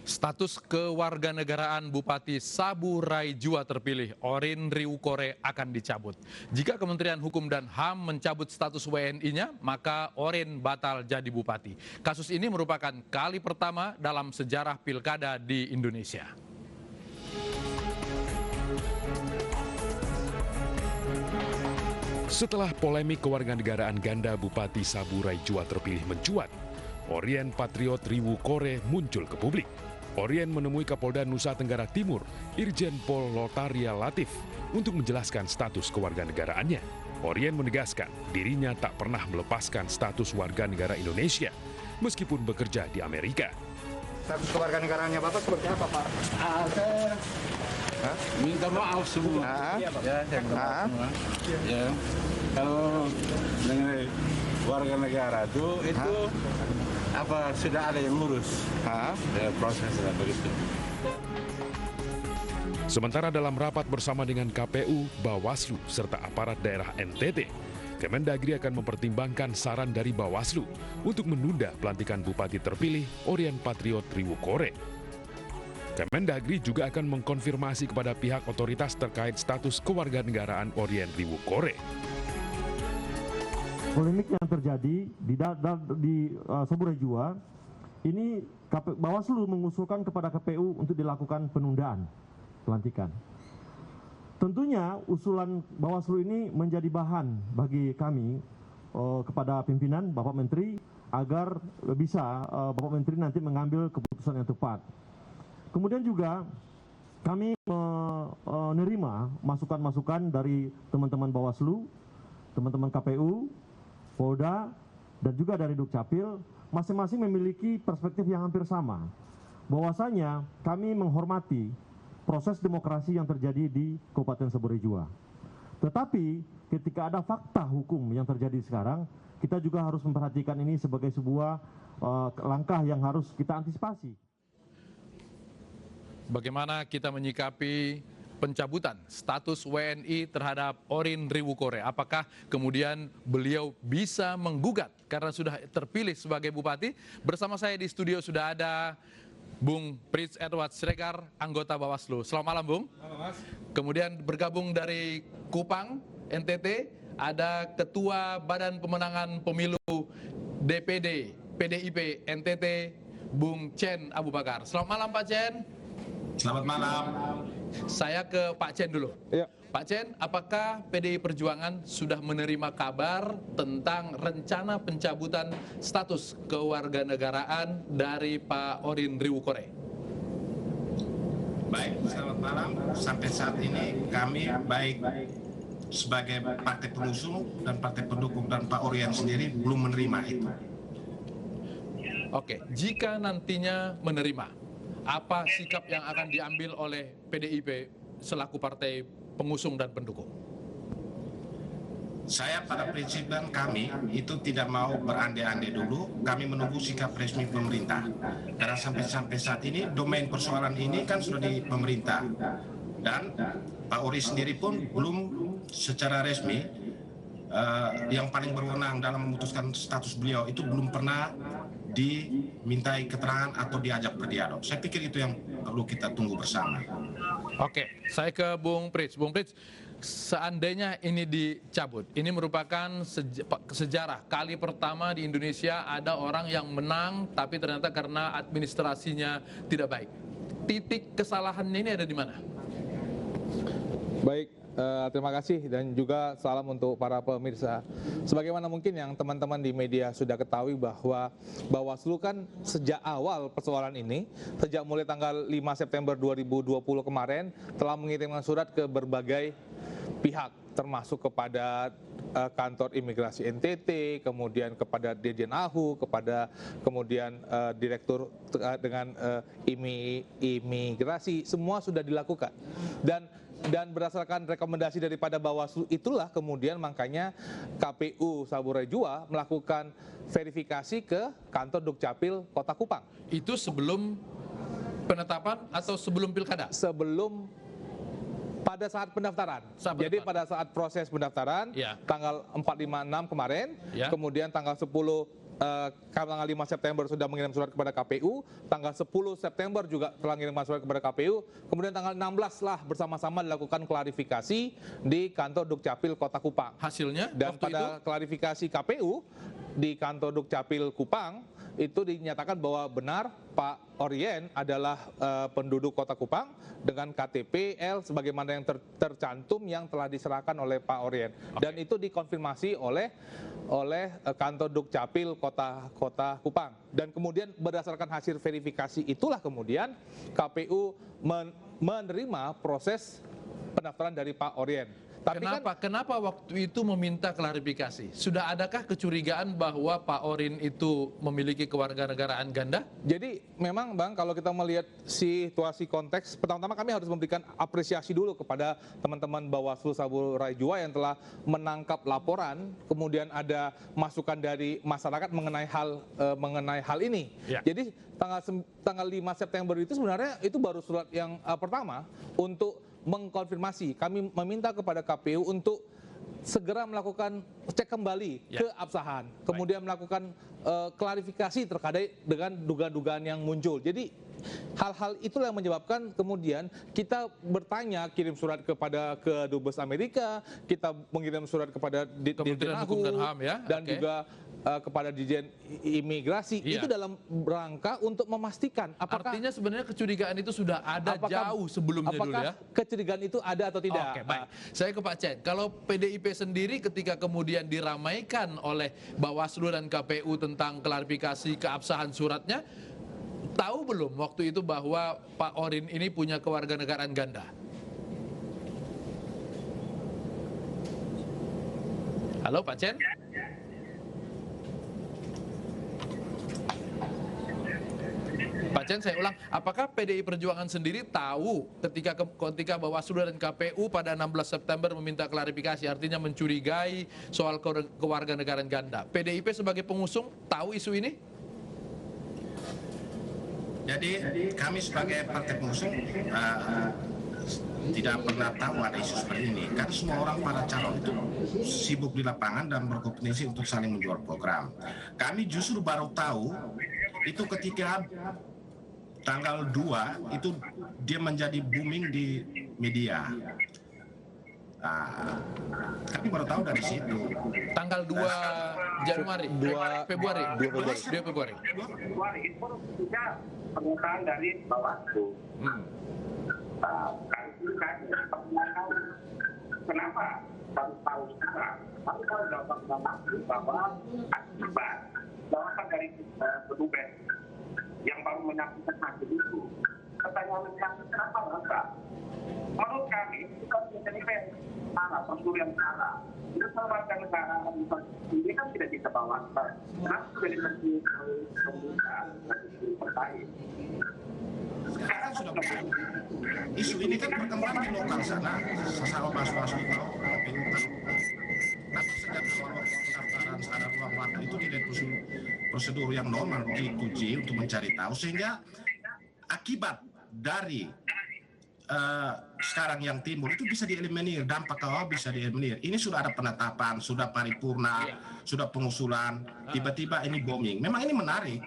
Status kewarganegaraan Bupati Saburai Jua terpilih, Orin Riwukore akan dicabut. Jika Kementerian Hukum dan HAM mencabut status WNI-nya, maka Orin batal jadi bupati. Kasus ini merupakan kali pertama dalam sejarah pilkada di Indonesia. Setelah polemik kewarganegaraan ganda Bupati Saburai Jua terpilih mencuat, Orien Patriot Riwukore muncul ke publik. Orien menemui Kapolda Nusa Tenggara Timur, Irjen Pol Lotaria Latif, untuk menjelaskan status kewarganegaraannya. Orien menegaskan dirinya tak pernah melepaskan status warga negara Indonesia, meskipun bekerja di Amerika. Status kewarganegaraannya Bapak seperti apa, Pak? Saya minta maaf semua. Ya, saya minta maaf semua. Ya, kalau dengan warga negara itu apa sudah ada yang ngurus proses begitu. Sementara dalam rapat bersama dengan KPU, Bawaslu, serta aparat daerah NTT, Kemendagri akan mempertimbangkan saran dari Bawaslu untuk menunda pelantikan Bupati terpilih Orien Patriot Riwukore. Kemendagri juga akan mengkonfirmasi kepada pihak otoritas terkait status kewarganegaraan Orien Riwukore. Polemik yang terjadi di Saburai Jua, ini Bawaslu mengusulkan kepada KPU untuk dilakukan penundaan pelantikan. Tentunya usulan Bawaslu ini menjadi bahan bagi kami kepada pimpinan Bapak Menteri agar bisa Bapak Menteri nanti mengambil keputusan yang tepat. Kemudian juga kami menerima masukan-masukan dari teman-teman Bawaslu, teman-teman KPU, Polda, dan juga dari Dukcapil, masing-masing memiliki perspektif yang hampir sama. Bahwasanya kami menghormati proses demokrasi yang terjadi di Kabupaten Saburai Jua. Tetapi ketika ada fakta hukum yang terjadi sekarang, kita juga harus memperhatikan ini sebagai sebuah langkah yang harus kita antisipasi. Bagaimana kita menyikapi pencabutan status WNI terhadap Orin Riwukore? Apakah kemudian beliau bisa menggugat karena sudah terpilih sebagai bupati? Bersama saya di studio sudah ada Bung Prince Edward Siregar, anggota Bawaslu. Selamat malam, Bung. Halo, Mas. Kemudian bergabung dari Kupang, NTT, ada Ketua Badan Pemenangan Pemilu DPD PDIP NTT, Bung Chen Abu Bakar. Selamat malam, Pak Chen. Selamat malam. Saya ke Pak Chen dulu. Ya. Pak Chen, apakah PDI Perjuangan sudah menerima kabar tentang rencana pencabutan status kewarganegaraan dari Pak Orin Riwukore? Baik, selamat malam. Sampai saat ini kami baik sebagai partai pengusung dan partai pendukung dan Pak Orien sendiri belum menerima itu. Oke, jika nantinya menerima, apa sikap yang akan diambil oleh PDIP selaku partai pengusung dan pendukung? Saya pada prinsip dan kami itu tidak mau berandai-andai dulu, kami menunggu sikap resmi pemerintah. Karena sampai saat ini domain persoalan ini kan sudah di pemerintah. Dan Pak Ori sendiri pun belum secara resmi yang paling berwenang dalam memutuskan status beliau itu belum pernah dimintai keterangan atau diajak berdialog. Saya pikir itu yang perlu kita tunggu bersama. Oke, saya ke Bung Prits. Bung Prits, seandainya ini dicabut, ini merupakan sejarah kali pertama di Indonesia ada orang yang menang tapi ternyata karena administrasinya tidak baik. Titik kesalahannya ini ada di mana? Baik, terima kasih dan juga salam untuk para pemirsa. Sebagaimana mungkin yang teman-teman di media sudah ketahui bahwa Bawaslu kan sejak awal persoalan ini, sejak mulai tanggal 5 September 2020 kemarin telah mengirimkan surat ke berbagai pihak, termasuk kepada kantor imigrasi NTT, kemudian kepada Dirjen AHU, kemudian direktur dengan imigrasi, semua sudah dilakukan. Dan berdasarkan rekomendasi daripada Bawaslu itulah kemudian makanya KPU Saburai Jua melakukan verifikasi ke kantor Dukcapil Kota Kupang. Itu sebelum penetapan atau sebelum pilkada? Sebelum, pada saat pendaftaran. Jadi pada saat proses pendaftaran, ya, tanggal 4, 5, 6 kemarin, ya, kemudian tanggal 10 tanggal 5 September sudah mengirim surat kepada KPU, tanggal 10 September juga telah mengirim surat kepada KPU, kemudian tanggal 16 lah bersama-sama dilakukan klarifikasi di kantor Dukcapil Kota Kupang. Hasilnya Dan waktu pada klarifikasi KPU di kantor Dukcapil Kupang itu dinyatakan bahwa benar Pak Orien adalah penduduk Kota Kupang dengan KTP L sebagaimana yang tercantum yang telah diserahkan oleh Pak Orien. Dan itu dikonfirmasi oleh kantor Dukcapil Kota Kupang. Dan kemudian berdasarkan hasil verifikasi itulah kemudian KPU menerima proses pendaftaran dari Pak Orien. Tapi Kenapa waktu itu meminta klarifikasi? Sudah adakah kecurigaan bahwa Pak Orien itu memiliki kewarganegaraan ganda? Jadi memang Bang, kalau kita melihat situasi konteks, pertama-tama kami harus memberikan apresiasi dulu kepada teman-teman Bawaslu Saburai Jua yang telah menangkap laporan, kemudian ada masukan dari masyarakat mengenai hal ini. Ya. Jadi tanggal 5 September itu sebenarnya itu baru surat yang pertama untuk mengkonfirmasi. Kami meminta kepada KPU untuk segera melakukan cek kembali keabsahan, kemudian melakukan klarifikasi terkait dengan dugaan-dugaan yang muncul. Jadi hal-hal itulah yang menyebabkan kemudian kita bertanya, kirim surat kepada Dubes Amerika, kita mengirim surat kepada Kementerian Hukum dan HAM ya, dan juga kepada Dirjen Imigrasi. Itu dalam rangka untuk memastikan apakah artinya sebenarnya kecurigaan itu sudah ada jauh sebelumnya dulu ya. Kecurigaan itu ada atau tidak. Oke, baik. Saya ke Pak Chen. Kalau PDIP sendiri ketika kemudian diramaikan oleh Bawaslu dan KPU tentang klarifikasi keabsahan suratnya, tahu belum waktu itu bahwa Pak Orien ini punya kewarganegaraan ganda? Halo Pak Chen? Pak Chen, saya ulang, apakah PDI Perjuangan sendiri tahu ketika Bawaslu dan KPU pada 16 September meminta klarifikasi, artinya mencurigai soal kewarganegaraan ganda? PDIP sebagai pengusung tahu isu ini? Jadi kami sebagai partai pengusung tidak pernah tahu ada isu seperti ini. Karena semua orang para calon itu sibuk di lapangan dan berkompetisi untuk saling menjual program. Kami justru baru tahu itu ketika tanggal 2 itu dia menjadi booming di media. Kami baru tahu dari situ. Tanggal 2 Januari, 2 Februari. Itu sudah pernyataan dari Bawaslu. Kenapa baru tahu sekarang? Tapi kalau dapat Bawaslu bahwa akibat bawasan dari petugas yang baru menyampaikan hasil itu, pertanyaan kenapa enggak? Menurut kami itu kan menjadi salah, prosedur yang salah. Itu warga negara ini kan tidak bisa bawa. Kenapa sudah dipercayai pemerintah terkait? Sekarang sudah begitu. Isu ini kan berkembang di lokal sana, sesama Bawaslu tahu, KPU tahu. Tapi sejak awal pendaftaran ada ruang waktu itu tidak prosedur yang normal diuji untuk mencari tahu, sehingga akibat dari sekarang yang timbul itu bisa dieliminir, dampak awal bisa dieliminir. Ini sudah ada penetapan, sudah paripurna, sudah pengusulan, tiba-tiba ini booming. Memang ini menarik.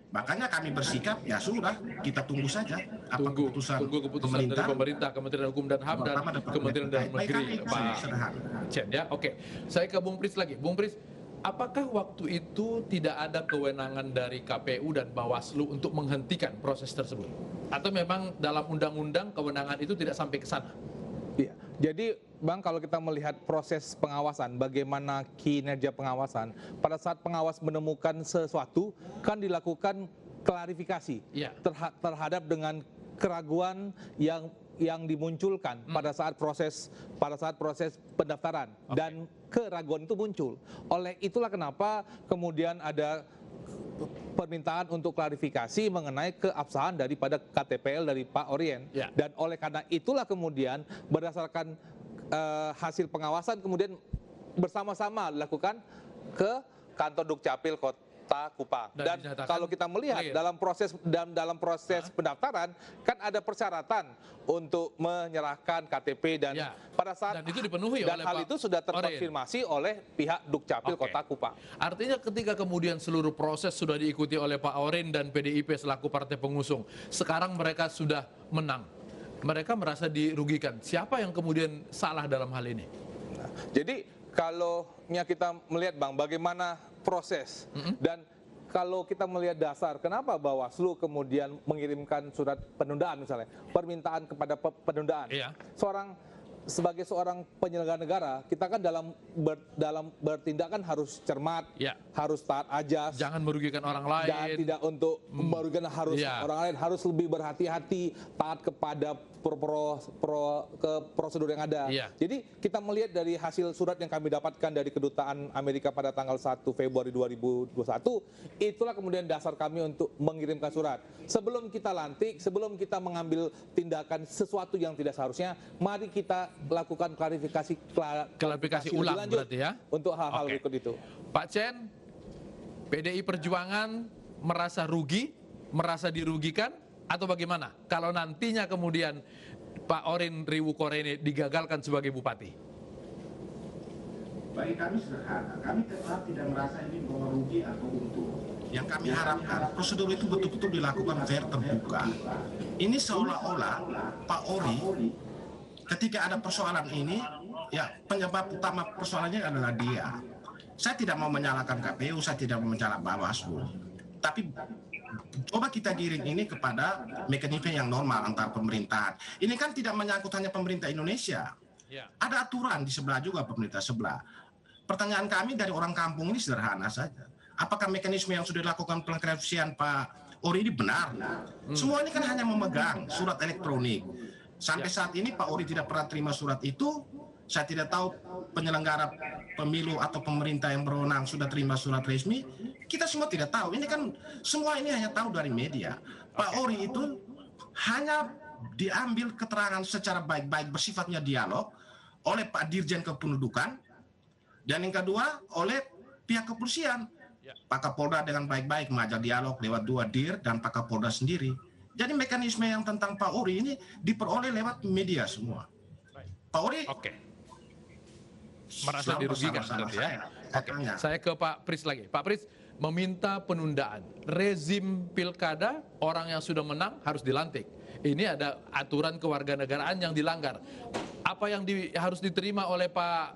Makanya kami bersikap, ya sudah, kita tunggu saja apa keputusan dari pemerintah, Kementerian Hukum dan HAM dan Kementerian Dalam Negeri, Pak Chen ya. Oke, saya ke Bung Pris lagi. Bung Pris, apakah waktu itu tidak ada kewenangan dari KPU dan Bawaslu untuk menghentikan proses tersebut? Atau memang dalam undang-undang kewenangan itu tidak sampai ke sana? Iya. Jadi Bang, kalau kita melihat proses pengawasan, bagaimana kinerja pengawasan, pada saat pengawas menemukan sesuatu, kan dilakukan klarifikasi terhadap dengan keraguan yang dimunculkan pada saat proses pendaftaran, dan keraguan itu muncul. Oleh itulah kenapa kemudian ada permintaan untuk klarifikasi mengenai keabsahan daripada KTPL dari Pak Orien. Dan oleh karena itulah kemudian berdasarkan hasil pengawasan kemudian bersama-sama dilakukan ke kantor Dukcapil Kota Kupang. Dan Dan dinyatakan kalau kita melihat clear. dalam proses pendaftaran kan ada persyaratan untuk menyerahkan KTP dan Ya. pada saat Dan itu dipenuhi dan oleh hal Pak itu sudah Orin. terkonfirmasi oleh pihak Dukcapil Oke. Kota Kupang. Artinya ketika kemudian seluruh proses sudah diikuti oleh Pak Orin dan PDIP selaku partai pengusung, sekarang mereka sudah menang. Mereka merasa dirugikan. Siapa yang kemudian salah dalam hal ini? Jadi kalau kita melihat Bang bagaimana proses dan kalau kita melihat dasar kenapa Bawaslu kemudian mengirimkan surat penundaan misalnya, permintaan kepada penundaan. Iya. Sebagai seorang penyelenggara negara, kita kan dalam bertindak kan harus cermat, Ya. harus taat ajas, Jangan merugikan orang lain. dan tidak untuk merugikan Iya. orang lain, harus lebih berhati-hati, taat kepada prosedur yang ada. Iya. Jadi kita melihat dari hasil surat yang kami dapatkan dari Kedutaan Amerika pada tanggal 1 Februari 2021, itulah kemudian dasar kami untuk mengirimkan surat. Sebelum kita lantik, sebelum kita mengambil tindakan sesuatu yang tidak seharusnya, mari kita lakukan klarifikasi Klarifikasi lebih ulang lanjut berarti ya? untuk hal-hal Oke. berikut itu. Pak Chen, PDI Perjuangan merasa rugi, merasa dirugikan, atau bagaimana? Kalau nantinya kemudian Pak Orin Riwukore ini digagalkan sebagai bupati. Bagi kami sederhana, kami tetap tidak merasa ini bahwa rugi atau untung. Yang kami harapkan prosedur itu betul-betul dilakukan fair, terbuka. Ini seolah-olah Pak Ori ketika ada persoalan ini, ya penyebab utama persoalannya adalah dia. Saya tidak mau menyalahkan KPU, saya tidak mau menyalahkan Bawaslu. Tapi coba kita giring ini kepada mekanisme yang normal antar pemerintahan. Ini kan tidak menyangkut hanya pemerintah Indonesia. Ya. Ada aturan di sebelah juga pemerintah sebelah. Pertanyaan kami dari orang kampung ini sederhana saja. Apakah mekanisme yang sudah dilakukan pengklarifikasian Pak Ori ini benar? Semua ini kan hanya memegang surat elektronik. Sampai saat ini Pak Ori tidak pernah terima surat itu. Saya tidak tahu penyelenggara pemilu atau pemerintah yang berwenang sudah terima surat resmi. Kita semua tidak tahu. Ini kan semua ini hanya tahu dari media. Pak Ori itu hanya diambil keterangan secara baik-baik bersifatnya dialog oleh Pak Dirjen Kependudukan dan yang kedua oleh pihak kepolisian. Pak Kapolda dengan baik-baik mengajak dialog lewat 2 dir dan Pak Kapolda sendiri. Jadi mekanisme yang tentang Pak Ori ini diperoleh lewat media semua. Pak Ori Merasa selalu dirugikan bersama-sama berarti ya. saya. Saya ke Pak Pris lagi. Pak Pris meminta penundaan. Rezim pilkada, orang yang sudah menang harus dilantik. Ini ada aturan kewarganegaraan yang dilanggar. Apa yang harus diterima oleh Pak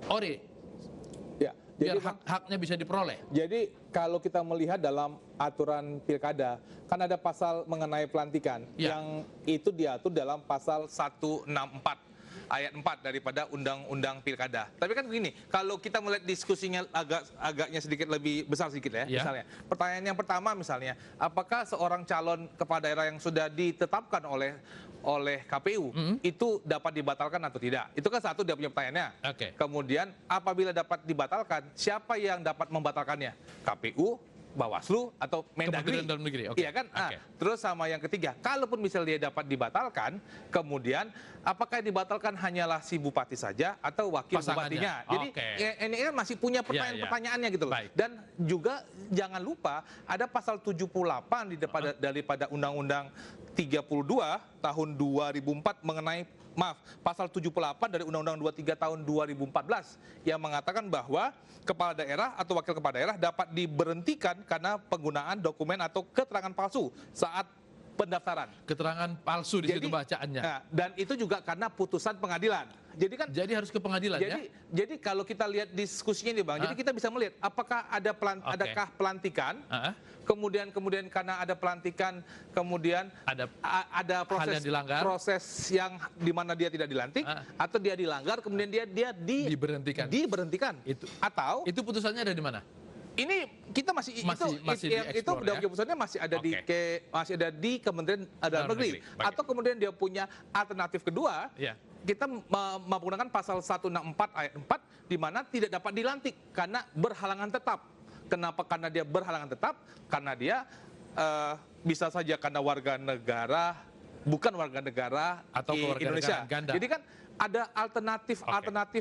Ori? Ya, Biar jadi haknya bisa diperoleh. Jadi kalau kita melihat dalam aturan pilkada, kan ada pasal mengenai pelantikan Ya. yang itu diatur dalam pasal 164 ayat 4 daripada Undang-Undang Pilkada. Tapi kan begini, kalau kita melihat diskusinya agaknya sedikit lebih besar sedikit ya, Ya. misalnya. Pertanyaan yang pertama misalnya, apakah seorang calon kepala daerah yang sudah ditetapkan oleh KPU itu dapat dibatalkan atau tidak? Itu kan satu dia punya pertanyaannya. Oke. Kemudian apabila dapat dibatalkan, siapa yang dapat membatalkannya? KPU, Bawaslu, atau Mendagri? Kementerian Dalam Negeri, oke. Iya kan? Oke. Terus sama yang ketiga, kalaupun misalnya dia dapat dibatalkan, kemudian apakah yang dibatalkan hanyalah si bupati saja atau wakil Pasangannya. bupatinya? Jadi Oke. ini kan masih punya pertanyaan-pertanyaannya gitu loh. Baik. Dan juga jangan lupa ada pasal 78 daripada Undang-Undang 32 tahun 2004 mengenai pasal 78 dari Undang-Undang 23 tahun 2014 yang mengatakan bahwa kepala daerah atau wakil kepala daerah dapat diberhentikan karena penggunaan dokumen atau keterangan palsu saat pendaftaran. Keterangan palsu di situ bacaannya. Nah, dan itu juga karena putusan pengadilan. Jadi kan Jadi harus ke pengadilan ya? jadi kalau kita lihat diskusinya ini Bang, jadi kita bisa melihat apakah adakah pelantikan, kemudian karena ada pelantikan, kemudian ada proses yang dilanggar, proses yang di mana dia tidak dilantik, atau dia dilanggar, kemudian dia diberhentikan. Atau Itu putusannya ada di mana? ini kita masih itu putusannya masih ada di Kementerian Dalam Negeri. Atau kemudian dia punya alternatif kedua. Kita menggunakan pasal 164 ayat 4 di mana tidak dapat dilantik karena berhalangan tetap. Kenapa? Karena dia berhalangan tetap, karena dia bisa saja karena warga negara bukan warga negara Atau di Indonesia. kewarganegaraan ganda. Jadi kan ada alternatif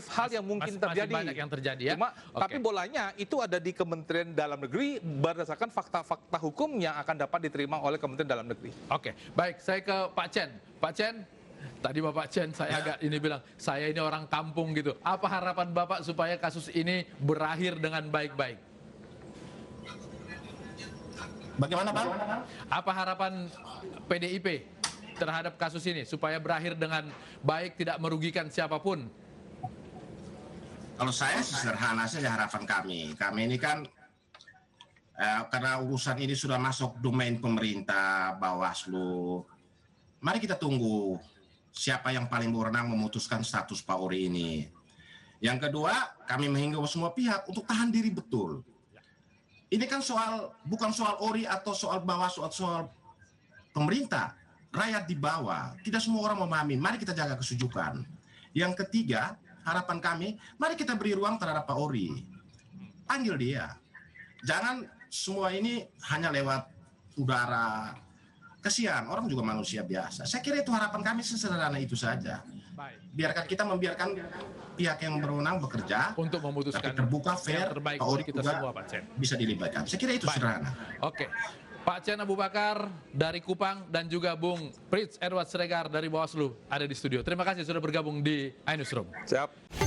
hal yang mungkin Masih terjadi. banyak yang terjadi ya. Cuma, Oke. tapi bolanya itu ada di Kementerian Dalam Negeri berdasarkan fakta-fakta hukum yang akan dapat diterima oleh Kementerian Dalam Negeri. Oke, baik, saya ke Pak Chen. Pak Chen, tadi Bapak Chen saya agak ini bilang, saya ini orang kampung gitu. Apa harapan Bapak supaya kasus ini berakhir dengan baik-baik? Bagaimana Pak? Apa harapan PDIP terhadap kasus ini supaya berakhir dengan baik, tidak merugikan siapapun? Kalau saya sederhana saja harapan kami. Kami ini kan karena urusan ini sudah masuk domain pemerintah, Bawaslu. Mari kita tunggu siapa yang paling berwenang memutuskan status Pak Ori ini. Yang kedua, kami menghimbau semua pihak untuk tahan diri betul. Ini kan bukan soal Ori atau soal Bawaslu atau soal pemerintah. Rakyat di bawah, tidak semua orang memahami. Mari kita jaga kesejukan. Yang ketiga, harapan kami, mari kita beri ruang terhadap Pak Ori. Panggil dia. Jangan semua ini hanya lewat udara. Kasihan, orang juga manusia biasa. Saya kira itu harapan kami, sesederhana itu saja. Biarkan kita membiarkan pihak yang berwenang bekerja Untuk memutuskan tapi terbuka, fair, yang terbaik Pak Ori bagi kita juga semua, Pak Chen. bisa dilibatkan. Saya kira itu sederhana. Oke. Pak Chen Abu Bakar dari Kupang dan juga Bung Frits Edward Siregar dari Bawaslu ada di studio. Terima kasih sudah bergabung di iNewsroom. Siap.